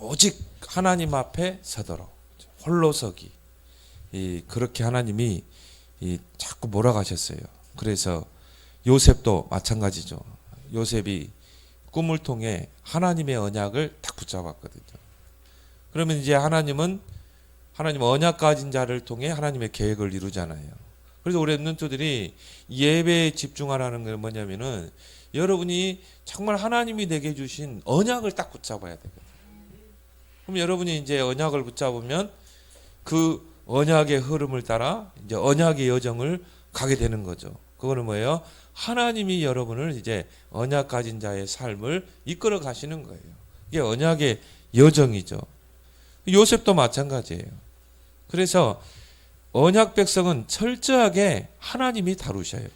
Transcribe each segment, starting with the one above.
오직 하나님 앞에 서도록 홀로 서기. 그렇게 하나님이 자꾸 몰아가셨어요. 그래서 요셉도 마찬가지죠. 요셉이 꿈을 통해 하나님의 언약을 딱 붙잡았거든요. 그러면 이제 하나님 언약 가진 자를 통해 하나님의 계획을 이루잖아요. 그래서 우리 랩런트들이 예배에 집중하라는 건 뭐냐면은 여러분이 정말 하나님이 내게 주신 언약을 딱 붙잡아야 되거든요. 그럼 여러분이 이제 언약을 붙잡으면 그 언약의 흐름을 따라 이제 언약의 여정을 가게 되는 거죠. 그거는 뭐예요? 하나님이 여러분을 이제 언약 가진 자의 삶을 이끌어 가시는 거예요. 이게 언약의 여정이죠. 요셉도 마찬가지예요. 그래서 언약 백성은 철저하게 하나님이 다루셔요.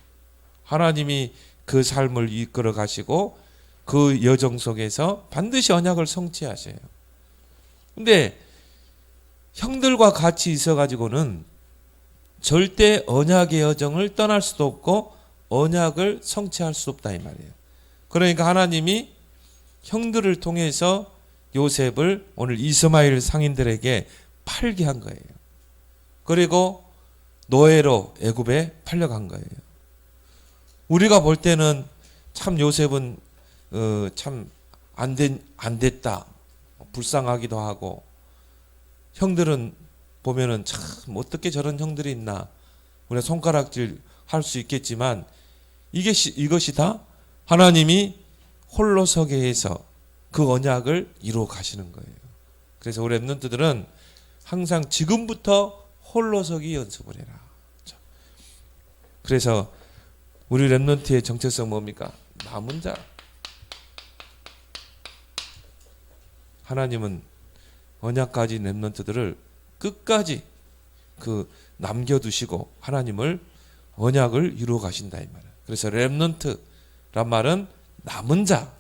하나님이 그 삶을 이끌어 가시고 그 여정 속에서 반드시 언약을 성취하셔요. 근데 형들과 같이 있어가지고는 절대 언약의 여정을 떠날 수도 없고 언약을 성취할 수 없다 이 말이에요. 그러니까 하나님이 형들을 통해서 요셉을 오늘 이스마엘 상인들에게 팔게 한 거예요. 그리고 노예로 애굽에 팔려간 거예요. 우리가 볼 때는 참 요셉은 참 안 됐다. 불쌍하기도 하고 형들은 보면은 참 어떻게 저런 형들이 있나 우리가 손가락질 할 수 있겠지만 이것이 다 하나님이 홀로 서게 해서 그 언약을 이루어 가시는 거예요. 그래서 우리 랩런트들은 항상 지금부터 홀로 서기 연습을 해라. 그래서 우리 랩런트의 정체성 뭡니까? 남은 자. 하나님은 언약 가진 랩런트들을 끝까지 남겨두시고 하나님을 언약을 이루어 가신다 이 말이에요. 그래서 랩런트란 말은 남은 자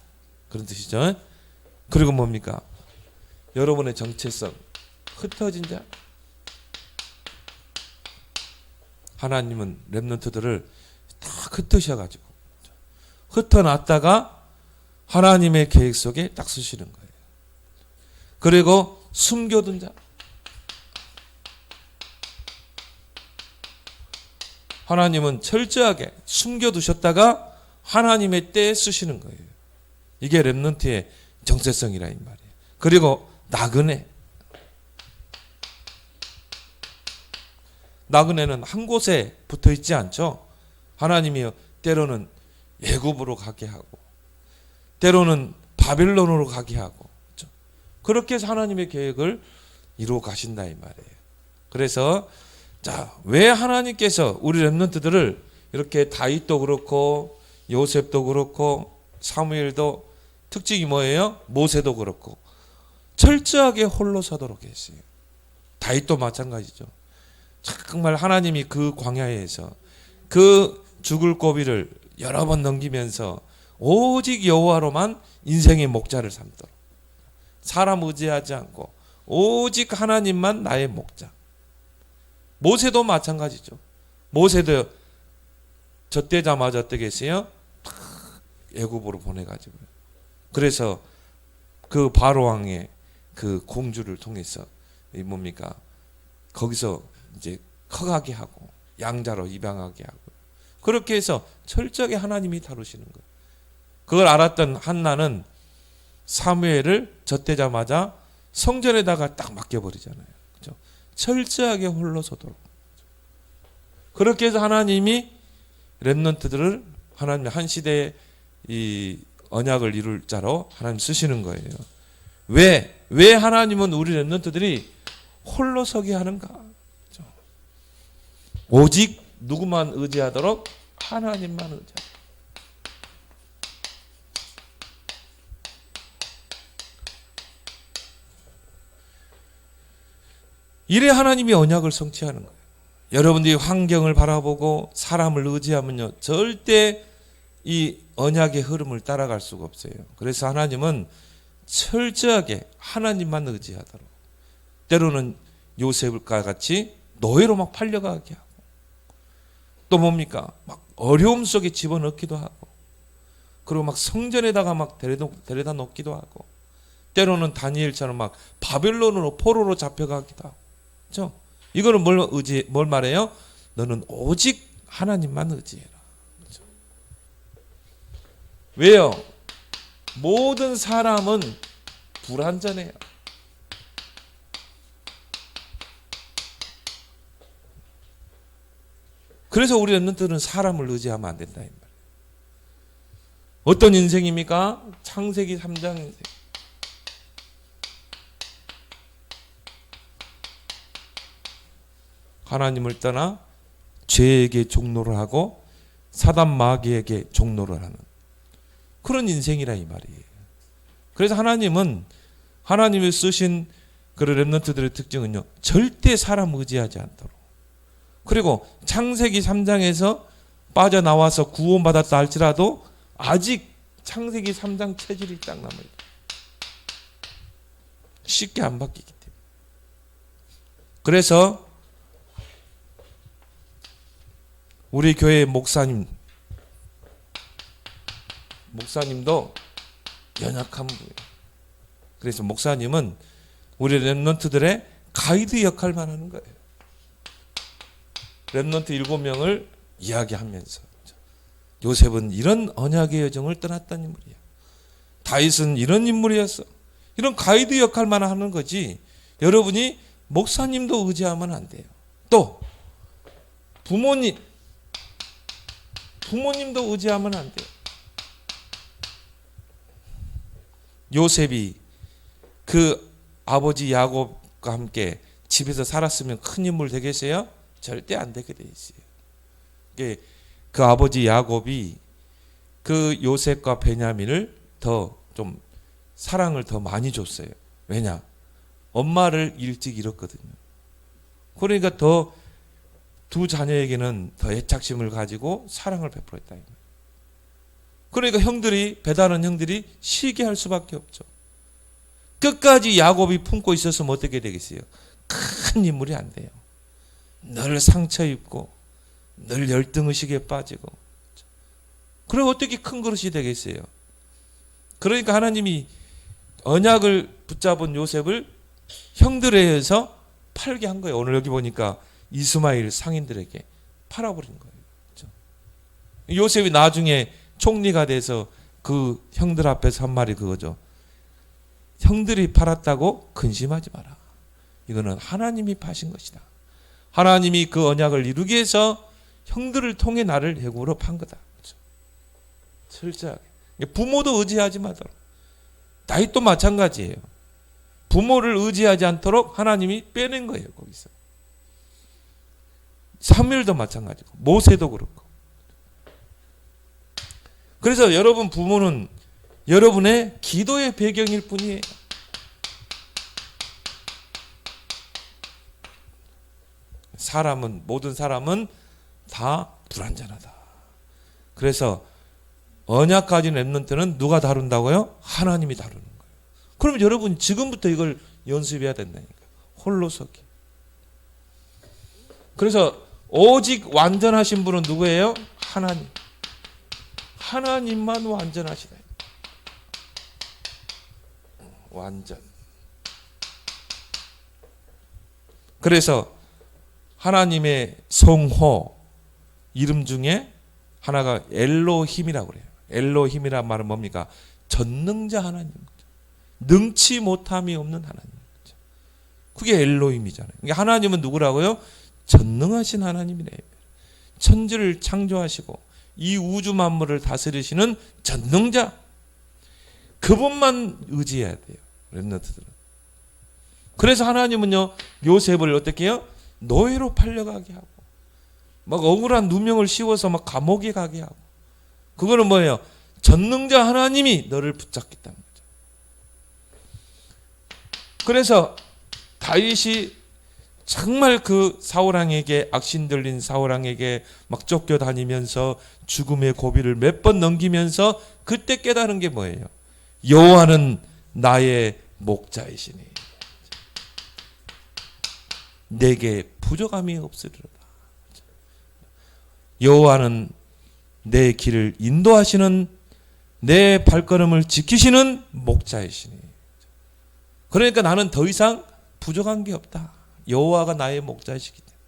그런 뜻이죠. 그리고 뭡니까? 여러분의 정체성 흩어진 자. 하나님은 랩런트들을 다 흩으셔가지고 흩어놨다가 하나님의 계획 속에 딱 쓰시는 거예요. 그리고 숨겨둔 자. 하나님은 철저하게 숨겨두셨다가 하나님의 때에 쓰시는 거예요. 이게 랩런트의 정체성이라 이 말이에요. 그리고 나그네. 나그네는 한 곳에 붙어 있지 않죠. 하나님이 때로는 애굽으로 가게 하고 때로는 바벨론으로 가게 하고 그렇죠? 그렇게 해서 하나님의 계획을 이루어 가신다 이 말이에요. 그래서 자, 왜 하나님께서 우리 랩런트들을 이렇게 다윗도 그렇고 요셉도 그렇고 사무엘도 특징이 뭐예요? 모세도 그렇고 철저하게 홀로 서도록 했어요. 다윗도 마찬가지죠. 정말 하나님이 그 광야에서 그 죽을 고비를 여러 번 넘기면서 오직 여호와로만 인생의 목자를 삼도록 사람 의지하지 않고 오직 하나님만 나의 목자. 모세도 마찬가지죠. 모세도 젖되자마자 어떻게 했어요? 애굽으로 보내가지고 그래서 그 바로 왕의 그 공주를 통해서 뭡니까? 거기서 이제 커가게 하고 양자로 입양하게 하고 그렇게 해서 철저하게 하나님이 다루시는 거예요. 그걸 알았던 한나는 사무엘을 젖되자마자 성전에다가 딱 맡겨버리잖아요. 그렇죠? 철저하게 홀로 서도록. 그렇게 해서 하나님이 랩런트들을 하나님 한 시대의 이 언약을 이룰 자로 하나님 쓰시는 거예요. 왜 하나님은 우리 랩런트들이 홀로 서게 하는가? 그렇죠? 오직 누구만 의지하도록 하나님만 의지하도록. 이래 하나님이 언약을 성취하는 거예요. 여러분들이 환경을 바라보고 사람을 의지하면요 절대 이 언약의 흐름을 따라갈 수가 없어요. 그래서 하나님은 철저하게 하나님만 의지하도록 때로는 요셉과 같이 노예로 막 팔려가게 하고 또 뭡니까? 막 어려움 속에 집어넣기도 하고 그리고 막 성전에다가 막 데려다 놓기도 하고 때로는 다니엘처럼 막 바벨론으로 포로로 잡혀가기도 하고. 그렇죠? 이거는 뭘 말해요? 너는 오직 하나님만 의지해라. 그렇죠? 왜요? 모든 사람은 불완전해요. 그래서 우리 랩런트들은 사람을 의지하면 안 된다 이 말이에요. 어떤 인생입니까? 창세기 3장 인생. 하나님을 떠나 죄에게 종노를 하고 사단 마귀에게 종노를 하는 그런 인생이라 이 말이에요. 그래서 하나님은 하나님이 쓰신 그런 랩런트들의 특징은요, 절대 사람 의지하지 않도록. 그리고 창세기 3장에서 빠져나와서 구원받았다 할지라도 아직 창세기 3장 체질이 딱 남아있다. 쉽게 안 바뀌기 때문에. 그래서 우리 교회 목사님도 연약한 분이에요. 그래서 목사님은 우리 랩런트들의 가이드 역할만 하는 거예요. 랩런트 7명을 이야기하면서 요셉은 이런 언약의 여정을 떠났던 인물이야. 다윗은 이런 인물이었어. 이런 가이드 역할만 하는 거지. 여러분이 목사님도 의지하면 안 돼요. 또 부모님도 의지하면 안 돼요. 요셉이 그 아버지 야곱과 함께 집에서 살았으면 큰 인물 되겠어요? 절대 안 되게 돼 있어요. 그 아버지 야곱이 그 요셉과 베냐민을 더 좀 사랑을 더 많이 줬어요. 왜냐? 엄마를 일찍 잃었거든요. 그러니까 더 두 자녀에게는 더 애착심을 가지고 사랑을 베풀었다. 그러니까 배다른 형들이 시기할 수밖에 없죠. 끝까지 야곱이 품고 있었으면 어떻게 되겠어요? 큰 인물이 안 돼요. 늘 상처 입고 늘 열등의식에 빠지고. 그럼 어떻게 큰 그릇이 되겠어요? 그러니까 하나님이 언약을 붙잡은 요셉을 형들에 의해서 팔게 한 거예요. 오늘 여기 보니까 이스마엘 상인들에게 팔아버린 거예요. 그렇죠? 요셉이 나중에 총리가 돼서 그 형들 앞에서 한 말이 그거죠. 형들이 팔았다고 근심하지 마라. 이거는 하나님이 파신 것이다. 하나님이 그 언약을 이루기 위해서 형들을 통해 나를 해고로 판 거다. 그렇죠? 철저하게. 부모도 의지하지 마도록. 다윗도 마찬가지예요. 부모를 의지하지 않도록 하나님이 빼낸 거예요. 거기서. 사무엘도 마찬가지고 모세도 그렇고. 그래서 여러분 부모는 여러분의 기도의 배경일 뿐이에요. 모든 사람은 다 불완전하다. 그래서 언약 가진 랩런트는 누가 다룬다고요? 하나님이 다루는 거예요. 그럼 여러분 지금부터 이걸 연습해야 된다니까. 홀로 서기. 그래서 오직 완전하신 분은 누구예요? 하나님. 하나님만 완전하시다. 완전. 그래서 하나님의 성호 이름 중에 하나가 엘로힘이라고 그래요. 엘로힘이란 말은 뭡니까? 전능자 하나님. 능치 못함이 없는 하나님. 그게 엘로힘이잖아요. 그러니까 하나님은 누구라고요? 전능하신 하나님이네. 천지를 창조하시고 이 우주 만물을 다스리시는 전능자. 그분만 의지해야 돼요. 렘넌트들은. 그래서 하나님은요, 요셉을 어떻게 해요? 노예로 팔려가게 하고 막 억울한 누명을 씌워서 막 감옥에 가게 하고. 그거는 뭐예요? 전능자 하나님이 너를 붙잡겠다는 거죠. 그래서 다윗이 정말 그 사울왕에게 악신 들린 사울왕에게 막 쫓겨다니면서 죽음의 고비를 몇 번 넘기면서 그때 깨달은 게 뭐예요? 여호와는 나의 목자이시니 내게 부족함이 없으리로다. 여호와는 내 길을 인도하시는 내 발걸음을 지키시는 목자이시니. 그러니까 나는 더 이상 부족한 게 없다. 여호와가 나의 목자이시기 때문에.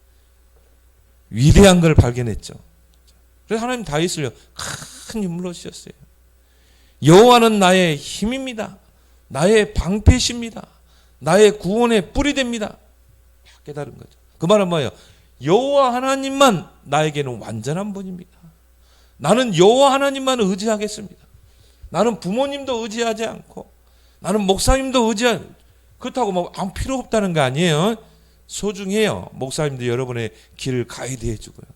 위대한 걸 발견했죠. 그래서 하나님 다윗을요 큰 인물로 쓰셨어요. 여호와는 나의 힘입니다. 나의 방패십니다. 나의 구원의 뿔이 됩니다. 깨달은 거죠. 그 말은 뭐예요? 여호와 하나님만 나에게는 완전한 분입니다. 나는 여호와 하나님만 의지하겠습니다. 나는 부모님도 의지하지 않고 나는 목사님도 그렇다고 뭐 아무 필요 없다는 거 아니에요. 소중해요. 목사님도 여러분의 길을 가이드해 주고요.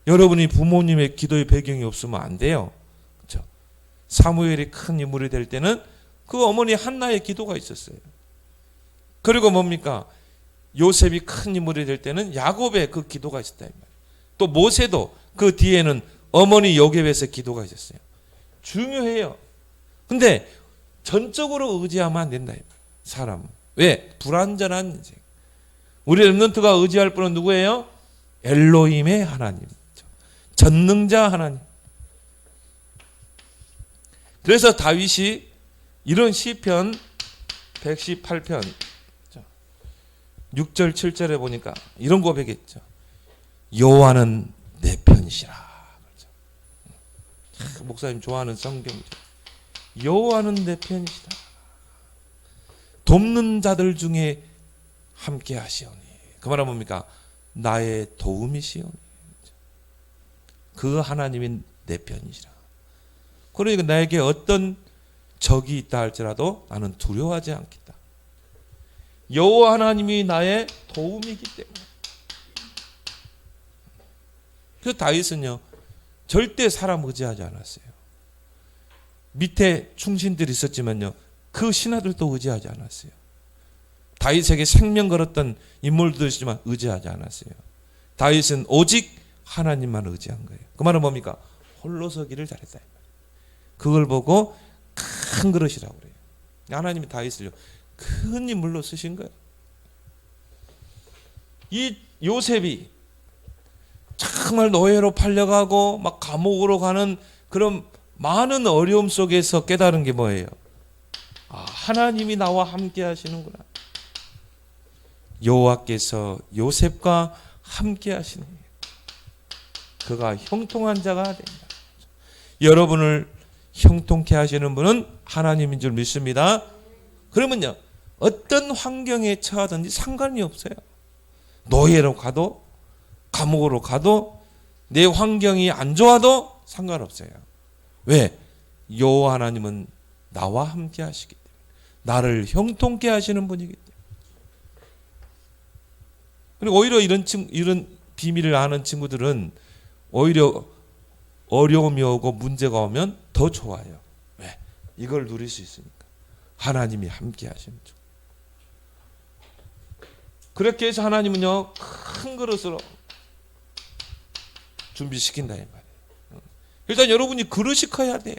여러분이 부모님의 기도의 배경이 없으면 안 돼요. 그렇죠? 사무엘이 큰 인물이 될 때는 그 어머니 한나의 기도가 있었어요. 그리고 뭡니까? 요셉이 큰 인물이 될 때는 야곱의 그 기도가 있었다. 또 모세도 그 뒤에는 어머니 요셉의 기도가 있었어요. 중요해요. 근데 전적으로 의지하면 안 된다. 사람은. 왜? 불완전한 인생. 우리 렘넌트가 의지할 분은 누구예요? 엘로힘의 하나님. 전능자 하나님. 그래서 다윗이 이런 시편 118편 6절 7절에 보니까 이런 고백했죠. 여호와는 내 편이시라. 목사님 좋아하는 성경이죠. 여호와는 내 편이시다. 돕는 자들 중에 함께 하시오니. 그 말은 뭡니까? 나의 도움이시오니. 그 하나님이 내 편이시라. 그러니까 나에게 어떤 적이 있다 할지라도 나는 두려워하지 않겠다. 여호와 하나님이 나의 도움이기 때문에. 그래서 다윗은요 절대 사람 의지하지 않았어요. 밑에 충신들이 있었지만요 그 신하들도 의지하지 않았어요. 다윗에게 생명 걸었던 인물도 있지만 의지하지 않았어요. 다윗은 오직 하나님만 의지한 거예요. 그 말은 뭡니까? 홀로 서기를 잘했다. 그걸 보고 큰 그릇이라고 그래요. 하나님이 다윗을요 큰 인물로 쓰신 거예요. 이 요셉이 정말 노예로 팔려가고 막 감옥으로 가는 그런 많은 어려움 속에서 깨달은 게 뭐예요? 아, 하나님이 나와 함께 하시는구나. 여호와께서 요셉과 함께 하시네. 그가 형통한 자가 된다. 여러분을 형통케 하시는 분은 하나님인 줄 믿습니다. 그러면요 어떤 환경에 처하든지 상관이 없어요. 노예로 가도 감옥으로 가도 내 환경이 안 좋아도 상관없어요. 왜? 여호와 하나님은 나와 함께 하시기 때문에. 나를 형통케 하시는 분이기 때문에. 그리고 오히려 이런 비밀을 아는 친구들은 오히려 어려움이 오고 문제가 오면 더 좋아요. 왜? 이걸 누릴 수 있으니까. 하나님이 함께 하시는 중. 그렇게 해서 하나님은요 큰 그릇으로 준비시킨다 이 말이에요. 일단 여러분이 그릇이 커야 돼요.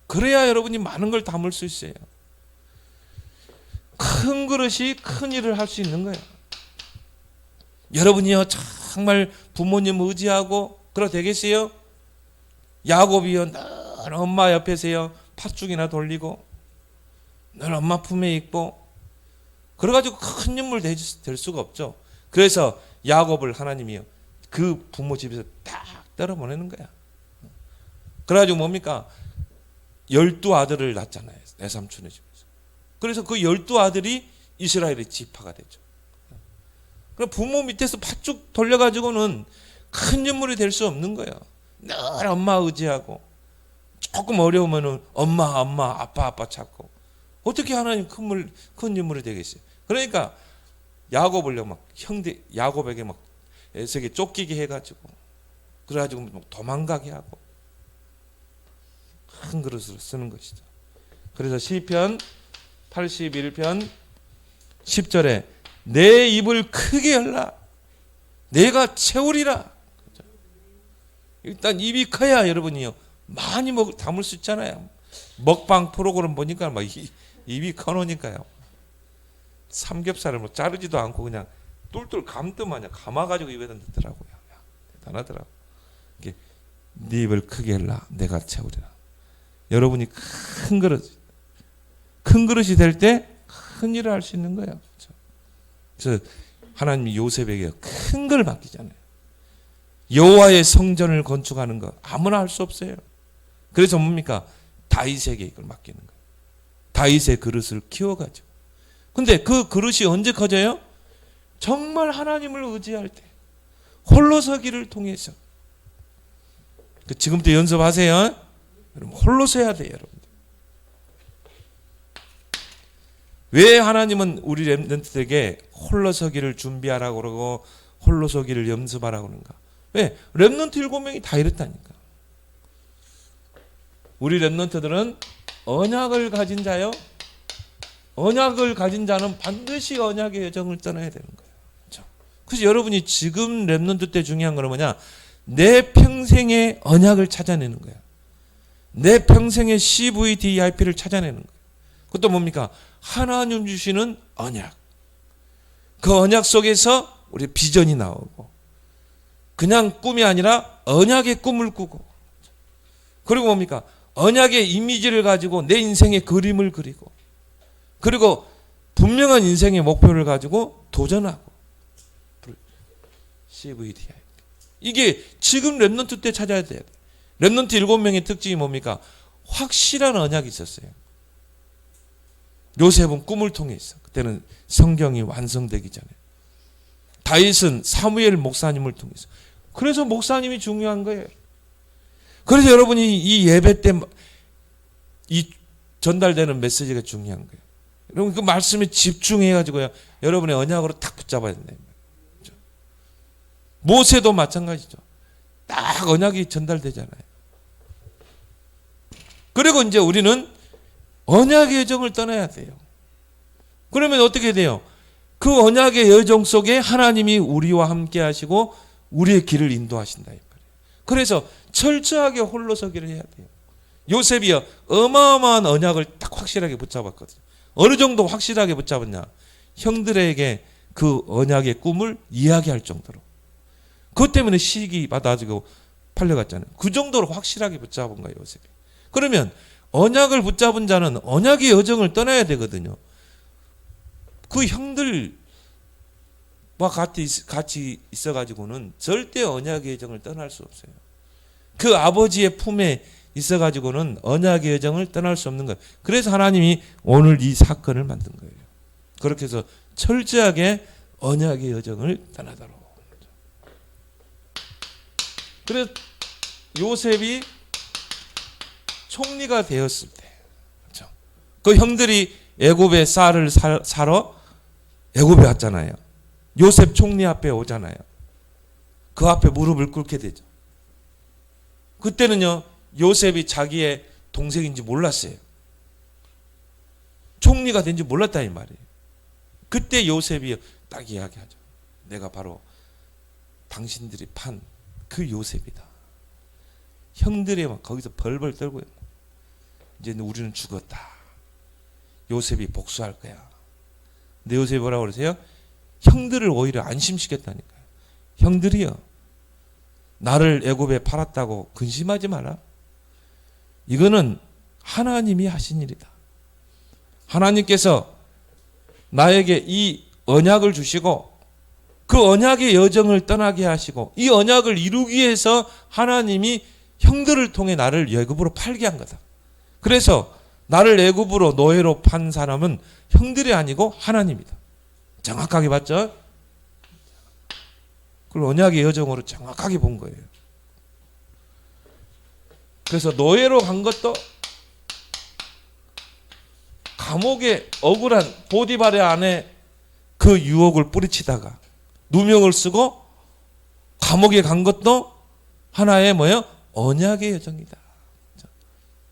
그래야 여러분이 많은 걸 담을 수 있어요. 큰 그릇이 큰 일을 할 수 있는 거예요. 여러분이요 정말 부모님 의지하고 그러 되겠어요? 야곱이요 늘 엄마 옆에서요 팥죽이나 돌리고 늘 엄마 품에 있고 그래가지고 큰 인물 될 수가 없죠. 그래서 야곱을 하나님이요 그 부모 집에서 딱 떨어보내는 거야. 그래가지고 뭡니까? 12아들을 낳잖아요. 내 삼촌의 집에서. 그래서 그 12아들이 이스라엘의 지파가 되죠. 그럼 부모 밑에서 팥죽 돌려가지고는 큰 인물이 될 수 없는 거예요. 늘 엄마 의지하고 조금 어려우면은 엄마 아빠 찾고 어떻게 하나님 큰 인물이 되겠어요? 그러니까 야곱을요 막 야곱에게 막 에서에게 쫓기게 해가지고 그래가지고 막 도망가게 하고 큰 그릇으로 쓰는 것이죠. 그래서 시편 81편 10절에 내 입을 크게 열라 내가 채우리라. 일단 입이 커야 여러분이요 많이 담을 수 있잖아요. 먹방 프로그램 보니까 막 입이 커놓으니까요. 삼겹살을 뭐 자르지도 않고 그냥 똘똘 감듯마냥 감아가지고 입에다 넣더라고요. 대단하더라고. 네 입을 크게 열라 내가 채우리라. 여러분이 큰 그릇이 될 때 큰 일을 할 수 있는 거예요. 그래서 하나님이 요셉에게 큰 걸 맡기잖아요. 여호와의 성전을 건축하는 거 아무나 할 수 없어요. 그래서 뭡니까? 다윗에게 이걸 맡기는 거예요. 다윗의 그릇을 키워가지고. 근데 그 그릇이 언제 커져요? 정말 하나님을 의지할 때, 홀로 서기를 통해서. 지금부터 연습하세요. 여러분 홀로 서야 돼요, 여러분들. 왜 하나님은 우리 렘넌트에게 홀로 서기를 준비하라고 그러고 홀로 서기를 연습하라고 그러는가? 왜? 렘넌트 7명이 다 이랬다니까. 우리 렘넌트들은 언약을 가진 자요. 언약을 가진 자는 반드시 언약의 여정을 떠나야 되는 거예요. 그렇죠? 그래서 여러분이 지금 렘넌트 때 중요한 건 뭐냐? 내 평생의 언약을 찾아내는 거야. 내 평생의 CVDIP를 찾아내는 거예요. 그것도 뭡니까? 하나님 주시는 언약. 그 언약 속에서 우리 비전이 나오고, 그냥 꿈이 아니라 언약의 꿈을 꾸고, 그리고 뭡니까? 언약의 이미지를 가지고 내 인생의 그림을 그리고, 그리고 분명한 인생의 목표를 가지고 도전하고. CVDIP. 이게 지금 렘넌트 때 찾아야 돼요. 렘넌트 7명의 특징이 뭡니까? 확실한 언약이 있었어요. 요셉은 꿈을 통해서, 그때는 성경이 완성되기 전에. 다윗은 사무엘 목사님을 통해서. 그래서 목사님이 중요한 거예요. 그래서 여러분이 이 예배 때 이 전달되는 메시지가 중요한 거예요. 여러분 그 말씀에 집중해가지고요, 여러분의 언약으로 딱 붙잡아야 된다. 모세도 마찬가지죠. 딱 언약이 전달되잖아요. 그리고 이제 우리는 언약의 여정을 떠나야 돼요. 그러면 어떻게 돼요? 그 언약의 여정 속에 하나님이 우리와 함께 하시고 우리의 길을 인도하신다 이 말이에요. 그래서 철저하게 홀로 서기를 해야 돼요. 요셉이요, 어마어마한 언약을 딱 확실하게 붙잡았거든요. 어느 정도 확실하게 붙잡았냐? 형들에게 그 언약의 꿈을 이야기할 정도로. 그것 때문에 시기 받아가지고 팔려갔잖아요. 그 정도로 확실하게 붙잡은 거예요, 요셉이. 그러면 언약을 붙잡은 자는 언약의 여정을 떠나야 되거든요. 그 형들과 같이 있어가지고는 절대 언약의 여정을 떠날 수 없어요. 그 아버지의 품에 있어가지고는 언약의 여정을 떠날 수 없는 거예요. 그래서 하나님이 오늘 이 사건을 만든 거예요. 그렇게 해서 철저하게 언약의 여정을 떠나도록. 그래서 요셉이 총리가 되었을 때, 그렇죠? 그 형들이 애굽의 쌀을 사러 애굽에 왔잖아요. 요셉 총리 앞에 오잖아요. 그 앞에 무릎을 꿇게 되죠. 그때는요, 요셉이 자기의 동생인지 몰랐어요. 총리가 된지 몰랐다 이 말이에요. 그때 요셉이 딱 이야기하죠. 내가 바로 당신들이 판 그 요셉이다. 형들이 막 거기서 벌벌 떨고요. 이제 우리는 죽었다. 요셉이 복수할 거야. 근데 요셉이 뭐라고 그러세요? 형들을 오히려 안심시켰다니까요. 형들이요, 나를 애굽에 팔았다고 근심하지 마라. 이거는 하나님이 하신 일이다. 하나님께서 나에게 이 언약을 주시고 그 언약의 여정을 떠나게 하시고 이 언약을 이루기 위해서 하나님이 형들을 통해 나를 애굽으로 팔게 한 거다. 그래서 나를 애굽으로 노예로 판 사람은 형들이 아니고 하나님이다. 정확하게 봤죠? 그걸 언약의 여정으로 정확하게 본 거예요. 그래서 노예로 간 것도 감옥에 억울한 보디발의 안에 그 유혹을 뿌리치다가 누명을 쓰고 감옥에 간 것도 하나의 뭐예요? 언약의 여정이다.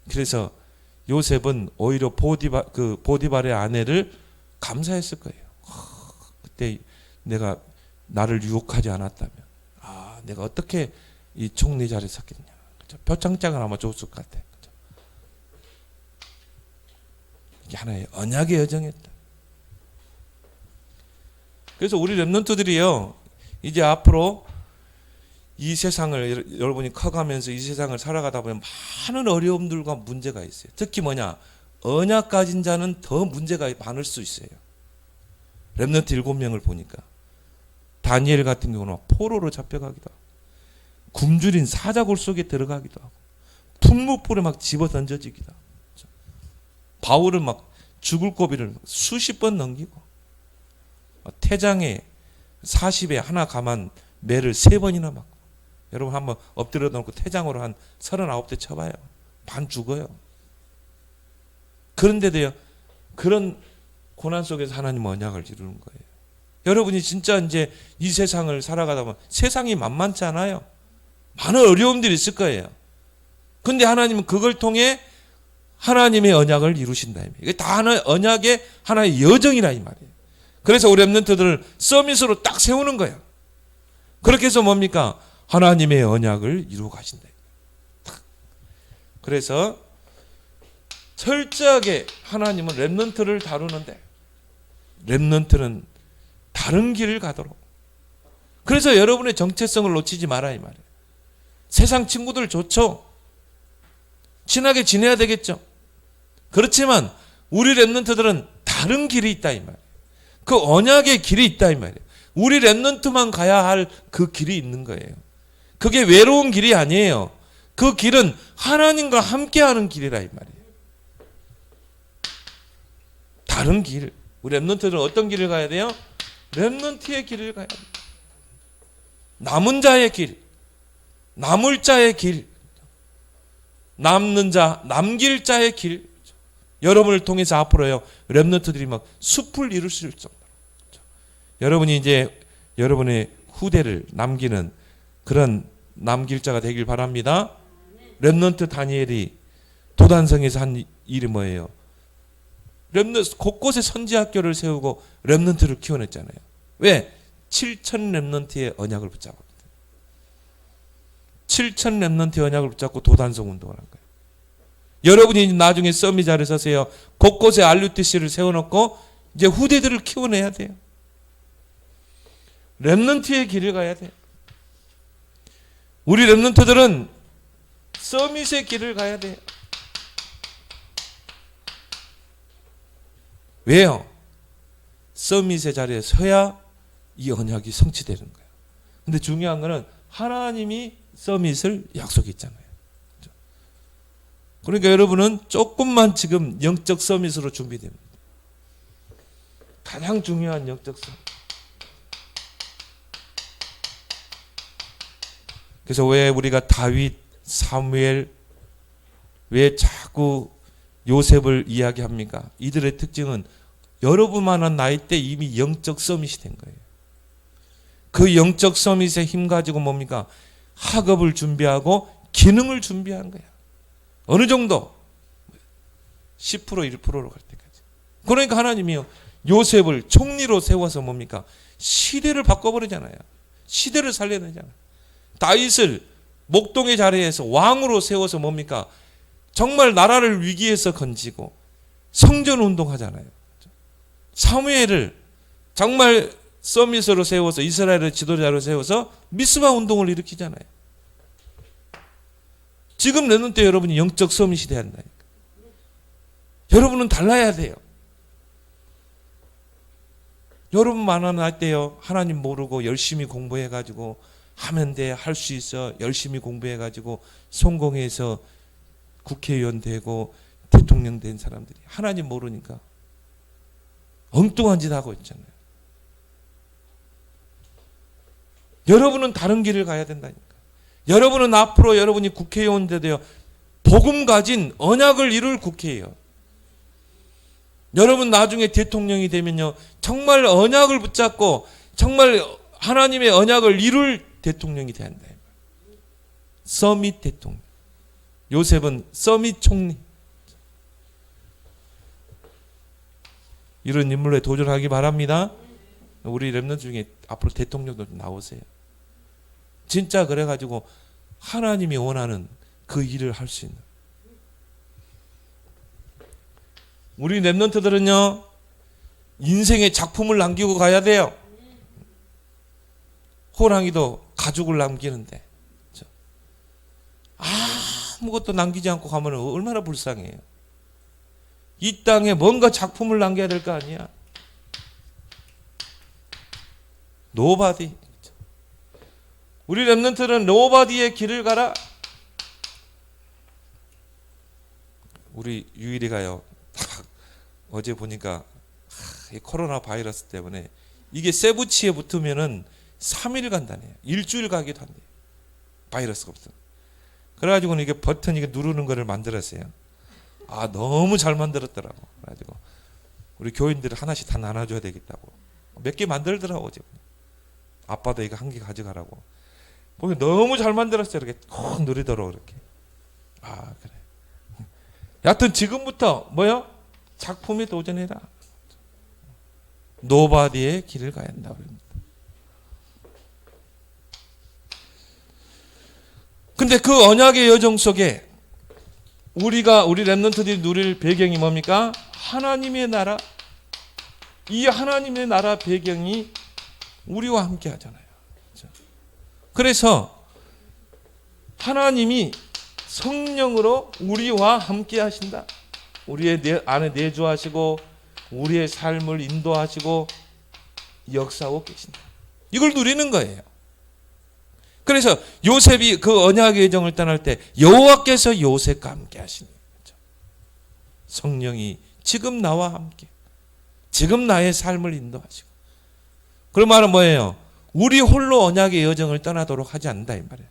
그래서 요셉은 오히려 보디발의 아내를 감사했을 거예요. 그때 내가 나를 유혹하지 않았다면, 내가 어떻게 이 총리 자리에 섰겠냐. 그렇죠? 표창장을 아마 줬을 것 같아. 그렇죠? 이게 하나의 언약의 여정이었다. 그래서 우리 렘넌트들이요, 이제 앞으로 이 세상을, 여러분이 커가면서 이 세상을 살아가다 보면 많은 어려움들과 문제가 있어요. 특히 뭐냐, 언약 가진 자는 더 문제가 많을 수 있어요. 렘넌트 7명을 보니까 다니엘 같은 경우는 포로로 잡혀가기도 하고 굶주린 사자굴 속에 들어가기도 하고 풀무불에 막 집어 던져지기도 하고 바울은 막 죽을 고비를 수십 번 넘기고 태장에 40에 하나 감한 매를 3번이나 맞고 여러분 한번 엎드려 놓고 태장으로 한 39대 쳐봐요. 반 죽어요. 그런데도요 그런 고난 속에서 하나님 언약을 이루는 거예요. 여러분이 진짜 이제 이 세상을 살아가다 보면 세상이 만만치 않아요. 많은 어려움들이 있을 거예요. 근데 하나님은 그걸 통해 하나님의 언약을 이루신다. 이게 다 하나의 언약의 하나의 여정이라 이 말이에요. 그래서 우리 렘넌트들을 서밋으로 딱 세우는 거예요. 그렇게 해서 뭡니까? 하나님의 언약을 이루어 가신다. 그래서 철저하게 하나님은 렘넌트를 다루는데 렘넌트는 다른 길을 가도록. 그래서 여러분의 정체성을 놓치지 마라 이 말이에요. 세상 친구들 좋죠. 친하게 지내야 되겠죠. 그렇지만 우리 렘넌트들은 다른 길이 있다 이 말이에요. 그 언약의 길이 있다 이 말이에요. 우리 렘넌트만 가야 할 그 길이 있는 거예요. 그게 외로운 길이 아니에요. 그 길은 하나님과 함께하는 길이라 이 말이에요. 다른 길. 우리 렘넌트들은 어떤 길을 가야 돼요? 렘넌트의 길을 가야 합니다. 남은 자의 길, 남을 자의 길, 남는 자, 남길 자의 길. 여러분을 통해서 앞으로요 렘넌트들이 막 숲을 이룰 수 있을 정도로 여러분이 이제 여러분의 후대를 남기는 그런 남길 자가 되길 바랍니다. 렘넌트 다니엘이 도단성에서 한 일이 뭐예요? 렘넌트 곳곳에 선지학교를 세우고 렘넌트를 키워냈잖아요. 왜? 7천 렘넌트의 언약을 붙잡았거든요. 7천 렘넌트의 언약을 붙잡고 도단성 운동을 한 거예요. 여러분이 나중에 서밋 자리에 서세요. 곳곳에 RUTC를 세워놓고 이제 후대들을 키워내야 돼요. 렘넌트의 길을 가야 돼요. 우리 렘넌트들은 서밋의 길을 가야 돼요. 왜요? 서밋의 자리에 서야 이 언약이 성취되는 거예요. 근데 중요한 거는 하나님이 서밋을 약속했잖아요. 그러니까 여러분은 조금만 지금 영적 서밋으로 준비됩니다. 가장 중요한 영적 서밋. 그래서 왜 우리가 다윗, 사무엘, 왜 자꾸 요셉을 이야기합니까? 이들의 특징은 여러분만한 나이 때 이미 영적 서밋이 된 거예요. 그 영적 서밋의 힘 가지고 뭡니까? 학업을 준비하고 기능을 준비한 거야. 어느 정도? 10% 1%로 갈 때까지. 그러니까 하나님이요 요셉을 총리로 세워서 뭡니까? 시대를 바꿔버리잖아요. 시대를 살려내잖아요. 다윗을 목동의 자리에서 왕으로 세워서 뭡니까? 정말 나라를 위기에서 건지고 성전 운동하잖아요. 사무엘을 정말 서밋으로 세워서 이스라엘의 지도자로 세워서 미스바 운동을 일으키잖아요. 지금 렘넌트 여러분이 영적 서밋이 돼야 한다니까. 여러분은 달라야 돼요. 여러분만 할 때요 하나님 모르고 열심히 공부해가지고 하면 돼, 할 수 있어, 열심히 공부해가지고 성공해서 국회의원 되고 대통령 된 사람들이 하나님 모르니까 엉뚱한 짓 하고 있잖아요. 여러분은 다른 길을 가야 된다니까. 여러분은 앞으로 여러분이 국회의원 되도요 복음 가진 언약을 이룰 국회의원. 여러분 나중에 대통령이 되면요 정말 언약을 붙잡고 정말 하나님의 언약을 이룰 대통령이 돼야 한다. 서밋 대통령. 요셉은 서밋 총리. 이런 인물에 도전하기 바랍니다. 우리 렘넌트 중에 앞으로 대통령도 나오세요. 진짜 그래가지고 하나님이 원하는 그 일을 할 수 있는. 우리 렘넌트들은요 인생의 작품을 남기고 가야 돼요. 호랑이도 가죽을 남기는데 아무것도 남기지 않고 가면 얼마나 불쌍해요. 이 땅에 뭔가 작품을 남겨야 될 거 아니야. 노바디. 우리 렘넌트는 노바디의 길을 가라. 우리 유일이가요. 어제 보니까 이 코로나 바이러스 때문에 이게 세부치에 붙으면은 3일 간다네요. 일주일 가기도 한대요. 바이러스가 없어. 그래가지고 이게 버튼 이게 누르는 거를 만들었어요. 아, 너무 잘 만들었더라고. 그래가지고 우리 교인들 하나씩 다 나눠줘야 되겠다고. 몇 개 만들더라고 어제. 아빠도 이거 한 개 가져가라고. 보면 너무 잘 만들었어요. 이렇게 콕 누리도록 이렇게. 아, 그래. 여하튼 지금부터 뭐요? 작품에 도전해라. 노바디의 길을 가야 한다고 합니다. 근데 그 언약의 여정 속에 우리 렘넌트들이 누릴 배경이 뭡니까? 하나님의 나라. 이 하나님의 나라 배경이 우리와 함께 하잖아요. 그래서 하나님이 성령으로 우리와 함께 하신다. 우리의 안에 내주하시고 우리의 삶을 인도하시고 역사하고 계신다. 이걸 누리는 거예요. 그래서 요셉이 그 언약의 여정을 떠날 때 여호와께서 요셉과 함께 하시는 거죠. 성령이 지금 나와 함께, 지금 나의 삶을 인도하시고. 그런 말은 뭐예요? 우리 홀로 언약의 여정을 떠나도록 하지 않는다 이 말이에요.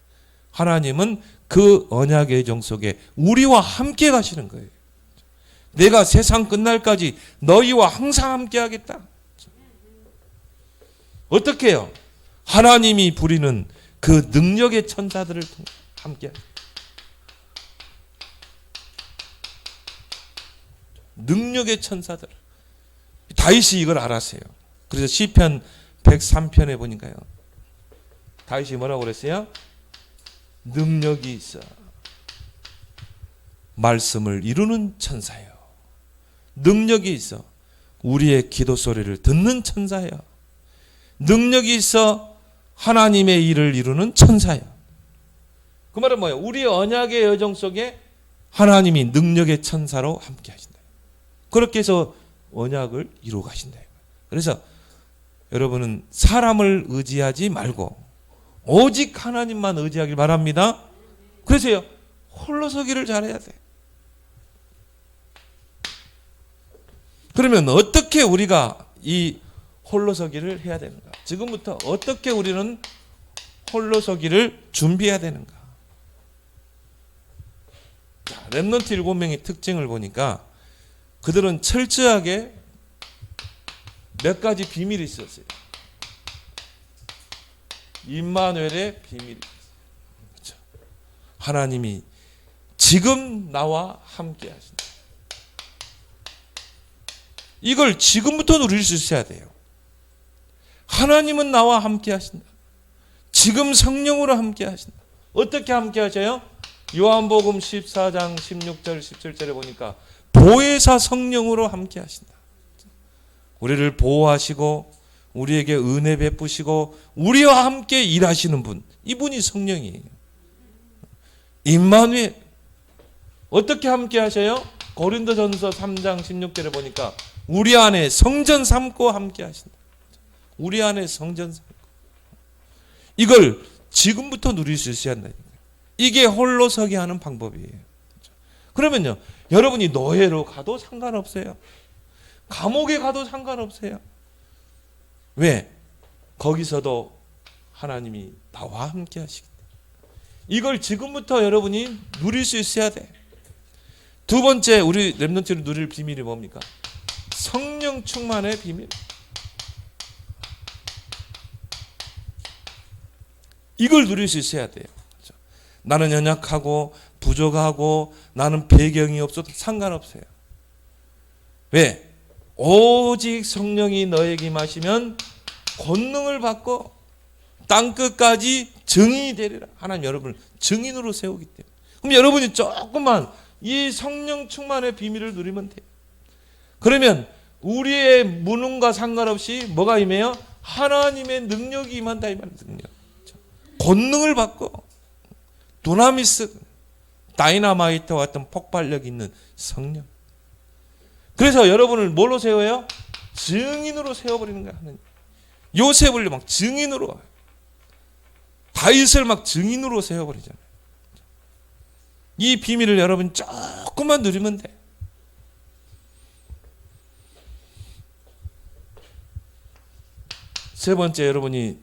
하나님은 그 언약의 여정 속에 우리와 함께 가시는 거예요. 내가 세상 끝날까지 너희와 항상 함께 하겠다. 어떻게 해요? 하나님이 부리는 그 능력의 천사들을 통해 함께 하겠다. 능력의 천사들. 다윗이 이걸 알았어요. 그래서 시편 103편에 보니까요. 다윗이 뭐라고 그랬어요? 능력이 있어. 말씀을 이루는 천사요. 능력이 있어. 우리의 기도 소리를 듣는 천사요. 능력이 있어. 하나님의 일을 이루는 천사요. 그 말은 뭐예요? 우리 언약의 여정 속에 하나님이 능력의 천사로 함께 하신다. 그렇게 해서 언약을 이루어 가신다. 그래서 여러분은 사람을 의지하지 말고 오직 하나님만 의지하길 바랍니다. 그래서요, 홀로 서기를 잘해야 돼. 그러면 어떻게 우리가 이 홀로 서기를 해야 되는가? 지금부터 어떻게 우리는 홀로 서기를 준비해야 되는가? 자, 렘넌트 7명의 특징을 보니까 그들은 철저하게 몇 가지 비밀이 있었어요. 임마누엘의 비밀이 있어요. 그렇죠? 하나님이 지금 나와 함께 하신다. 이걸 지금부터 누릴 수 있어야 돼요. 하나님은 나와 함께 하신다. 지금 성령으로 함께 하신다. 어떻게 함께 하셔요? 요한복음 14장 16절 17절에 보니까 보혜사 성령으로 함께 하신다. 우리를 보호하시고 우리에게 은혜 베푸시고 우리와 함께 일하시는 분, 이분이 성령이에요. 임마누엘. 어떻게 함께 하셔요? 고린도전서 3장 16절에 보니까 우리 안에 성전 삼고 함께 하신다. 우리 안에 성전 삼고. 이걸 지금부터 누릴 수 있어야 한다. 이게 홀로 서게 하는 방법이에요. 그러면요, 여러분이 노예로 가도 상관없어요. 감옥에 가도 상관없어요. 왜? 거기서도 하나님이 나와 함께 하시기 때문에. 이걸 지금부터 여러분이 누릴 수 있어야 돼. 두 번째, 우리 렘넌트를 누릴 비밀이 뭡니까? 성령 충만의 비밀. 이걸 누릴 수 있어야 돼요. 그렇죠? 나는 연약하고 부족하고 나는 배경이 없어도 상관없어요. 왜? 오직 성령이 너에게 임하시면 권능을 받고 땅끝까지 증인이 되리라. 하나님 여러분을 증인으로 세우기 때문에. 그럼 여러분이 조금만 이 성령 충만의 비밀을 누리면 돼요. 그러면 우리의 무능과 상관없이 뭐가 임해요? 하나님의 능력이 임한다 이 말이에요. 능력. 권능을 받고 두나미스, 다이나마이트와 같은 폭발력 있는 성령. 그래서 여러분을 뭘로 세워요? 증인으로 세워버리는 거야. 하나님. 요셉을 막 증인으로, 다윗을 막 증인으로 세워버리잖아요. 이 비밀을 여러분 조금만 누리면 돼. 세 번째 여러분이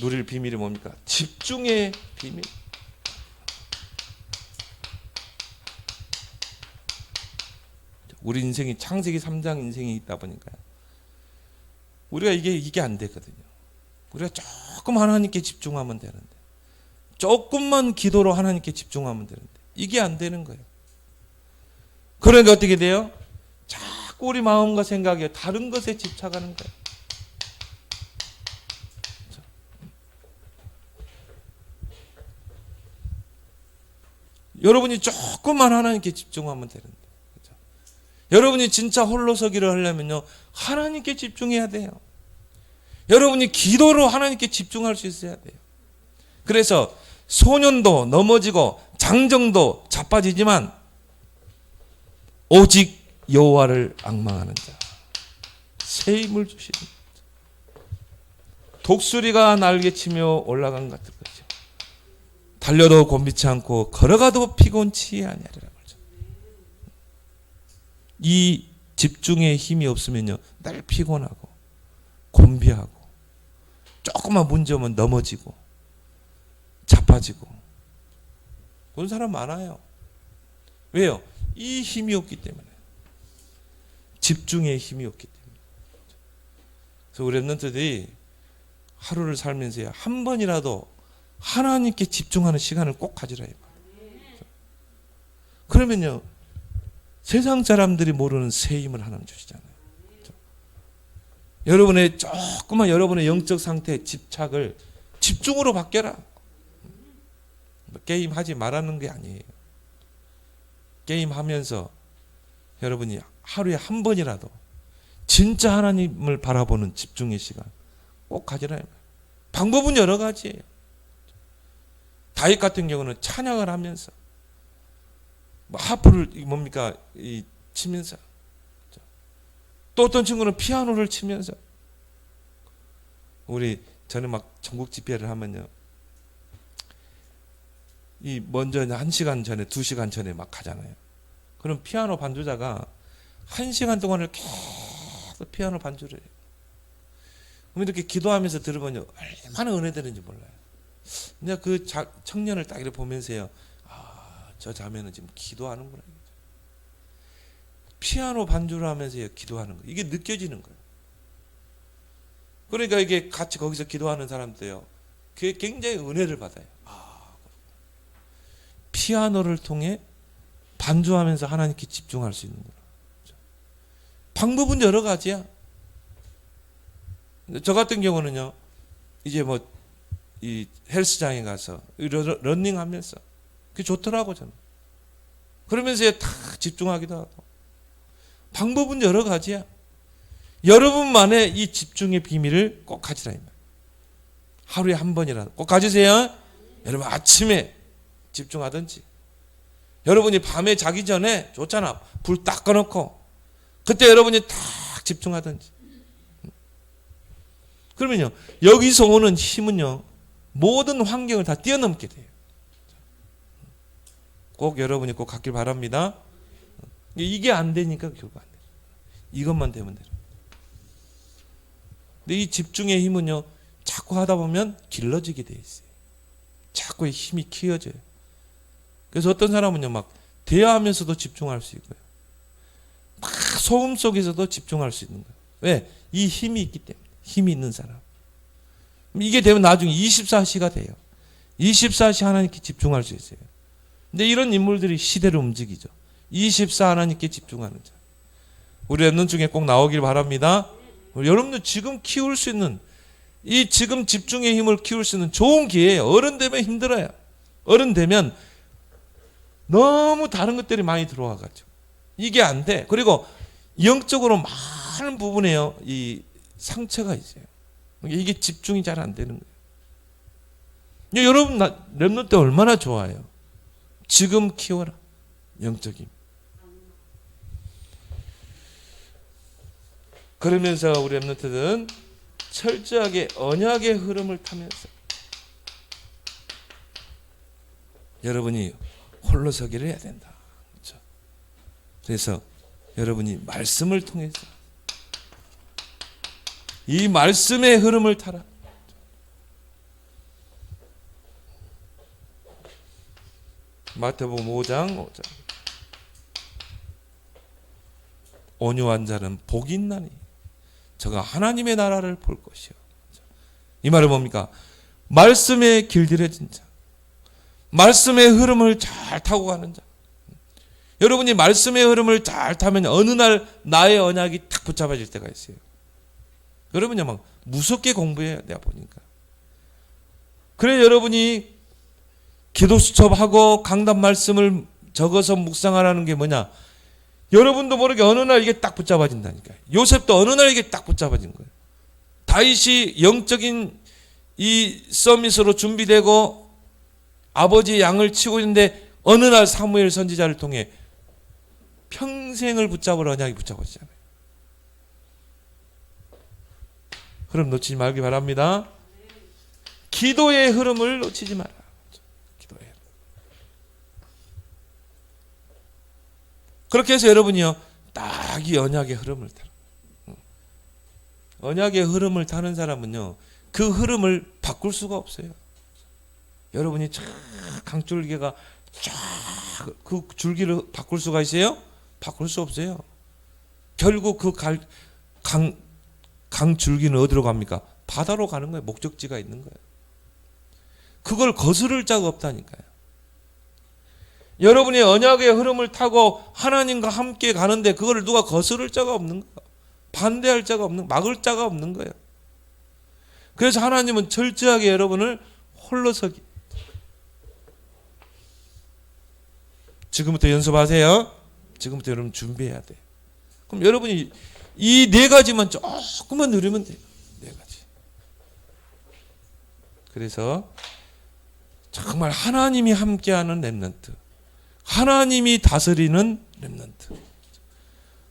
누릴 비밀이 뭡니까? 집중의 비밀. 우리 인생이 창세기 3장 인생이 있다 보니까 우리가 이게 안 되거든요. 우리가 조금 하나님께 집중하면 되는데, 조금만 기도로 하나님께 집중하면 되는데 이게 안 되는 거예요. 그러니까 어떻게 돼요? 자꾸 우리 마음과 생각이 다른 것에 집착하는 거예요. 여러분이 조금만 하나님께 집중하면 되는데, 그렇죠? 여러분이 진짜 홀로서기를 하려면요, 하나님께 집중해야 돼요. 여러분이 기도로 하나님께 집중할 수 있어야 돼요. 그래서 소년도 넘어지고 장정도 자빠지지만 오직 여호와를 앙망하는 자, 새 힘을 주시는 자. 독수리가 날개치며 올라간 것 같은 거죠. 달려도 곤비치 않고 걸어가도 피곤치 아니하리라 말이죠. 이 집중의 힘이 없으면요, 날 피곤하고 곤비하고 조금만 문제 오면 넘어지고 자빠지고 그런 사람 많아요. 왜요? 이 힘이 없기 때문에. 집중의 힘이 없기 때문에. 그래서 우리 랩런트들이 하루를 살면서 한 번이라도 하나님께 집중하는 시간을 꼭 가지라 해요. 그러면요, 세상 사람들이 모르는 새 힘을 하나님 주시잖아요. 그렇죠? 여러분의 조금만 여러분의 영적 상태에 집착을 집중으로 바뀌어라. 게임 하지 말라는 게 아니에요. 게임 하면서 여러분이 하루에 한 번이라도 진짜 하나님을 바라보는 집중의 시간 꼭 가지라 해요. 방법은 여러 가지예요. 다윗 같은 경우는 찬양을 하면서 하프를 뭡니까 치면서, 또 어떤 친구는 피아노를 치면서. 우리 저는 막 전국 집회를 하면요, 이 먼저 1시간 전에 2시간 전에 막 가잖아요. 그럼 피아노 반주자가 1시간 동안을 계속 피아노 반주를 해요. 그럼 이렇게 기도하면서 들으면요, 얼마나 은혜되는지 몰라요. 내가 그 청년을 딱 이렇게 보면서요, 저 자매는 지금 기도하는구나. 피아노 반주를 하면서 기도하는 거, 이게 느껴지는 거예요. 그러니까 이게 같이 거기서 기도하는 사람들요, 그게 굉장히 은혜를 받아요. 피아노를 통해 반주하면서 하나님께 집중할 수 있는구나. 방법은 여러 가지야. 저 같은 경우는요, 이제 이 헬스장에 가서 러닝하면서 그게 좋더라고 저는. 그러면서 다 집중하기도 하고. 방법은 여러 가지야. 여러분만의 이 집중의 비밀을 꼭 가지라. 하루에 한 번이라도 꼭 가지세요. 여러분 아침에 집중하든지, 여러분이 밤에 자기 전에 좋잖아, 불 딱 꺼놓고 그때 여러분이 딱 집중하든지. 그러면요, 여기서 오는 힘은요, 모든 환경을 다 뛰어넘게 돼요. 꼭 여러분이 꼭 갖길 바랍니다. 이게 안 되니까 결국 안 돼요. 이것만 되면 돼요. 근데 이 집중의 힘은요, 자꾸 하다 보면 길러지게 돼 있어요. 자꾸 힘이 키워져요. 그래서 어떤 사람은요, 막 대화하면서도 집중할 수 있고요, 막 소음 속에서도 집중할 수 있는 거예요. 왜? 이 힘이 있기 때문에. 힘이 있는 사람. 이게 되면 나중에 24시가 돼요. 24시 하나님께 집중할 수 있어요. 근데 이런 인물들이 시대를 움직이죠. 24 하나님께 집중하는 자. 우리 랩넌트 중에 꼭 나오길 바랍니다. 여러분들 지금 키울 수 있는, 이 지금 집중의 힘을 키울 수 있는 좋은 기회예요. 어른 되면 힘들어요. 어른 되면 너무 다른 것들이 많이 들어와가지고 이게 안 돼. 그리고 영적으로 많은 부분에요, 이 상처가 있어요. 이게 집중이 잘 안 되는 거예요. 여러분 랩넌트 때 얼마나 좋아요. 지금 키워라, 영적인. 그러면서 우리 랩넌트들은 철저하게 언약의 흐름을 타면서 여러분이 홀로 서기를 해야 된다. 그렇죠? 그래서 여러분이 말씀을 통해서 이 말씀의 흐름을 타라. 마태복음 5장 온유한 자는 복이 있나니 저가 하나님의 나라를 볼 것이요. 이 말은 뭡니까? 말씀에 길들여진 자, 말씀의 흐름을 잘 타고 가는 자. 여러분이 말씀의 흐름을 잘 타면 어느 날 나의 언약이 탁 붙잡아질 때가 있어요. 여러분이 막 무섭게 공부해야 돼 보니까. 그래 여러분이 기도 수첩하고 강단 말씀을 적어서 묵상하라는 게 뭐냐? 여러분도 모르게 어느 날 이게 딱 붙잡아진다니까요. 요셉도 어느 날 이게 딱 붙잡아진 거예요. 다윗이 영적인 이 서밋으로 준비되고 아버지의 양을 치고 있는데 어느 날 사무엘 선지자를 통해 평생을 붙잡을 언약이 붙잡아지잖아요. 흐름 놓치지 말기 바랍니다. 기도의 흐름을 놓치지 마라. 기도의. 그렇게 해서 여러분이요, 딱 이 언약의 흐름을 타라. 언약의 흐름을 타는 사람은요, 그 흐름을 바꿀 수가 없어요. 여러분이 쫙 강줄기가 쫙 그 줄기를 바꿀 수가 있어요? 바꿀 수 없어요. 결국 그 강줄기는 어디로 갑니까? 바다로 가는 거예요. 목적지가 있는 거예요. 그걸 거스를 자가 없다니까요. 여러분이 언약의 흐름을 타고 하나님과 함께 가는데 그걸 누가 거스를 자가 없는 거예요. 반대할 자가 없는, 막을 자가 없는 거예요. 그래서 하나님은 철저하게 여러분을 홀로 서기. 지금부터 연습하세요. 지금부터 여러분 준비해야 돼. 그럼 여러분이 이 네 가지만 조금만 누리면 돼요. 네 가지. 그래서 정말 하나님이 함께하는 렘넌트, 하나님이 다스리는 렘넌트,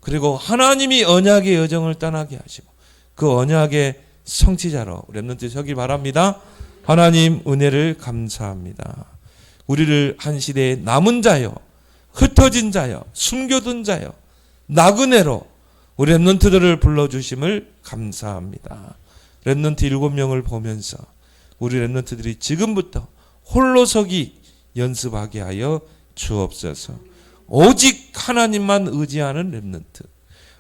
그리고 하나님이 언약의 여정을 떠나게 하시고 그 언약의 성취자로 렘넌트 서길 바랍니다. 하나님 은혜를 감사합니다. 우리를 한 시대에 남은 자요, 흩어진 자요, 숨겨둔 자요, 나그네로 우리 렘넌트들을 불러주심을 감사합니다. 렘넌트 7명을 보면서 우리 렘넌트들이 지금부터 홀로 서기 연습하게 하여 주옵소서. 오직 하나님만 의지하는 렘넌트,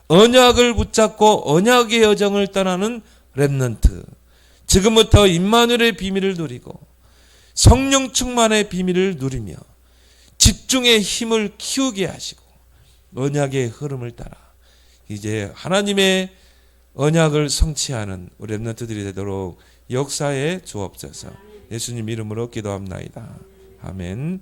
언약을 붙잡고 언약의 여정을 떠나는 렘넌트, 지금부터 임마누엘의 비밀을 누리고 성령 충만의 비밀을 누리며 집중의 힘을 키우게 하시고 언약의 흐름을 따라 이제 하나님의 언약을 성취하는 우리 렘넌트들이 되도록 역사에 주옵소서. 예수님 이름으로 기도합나이다. 아멘.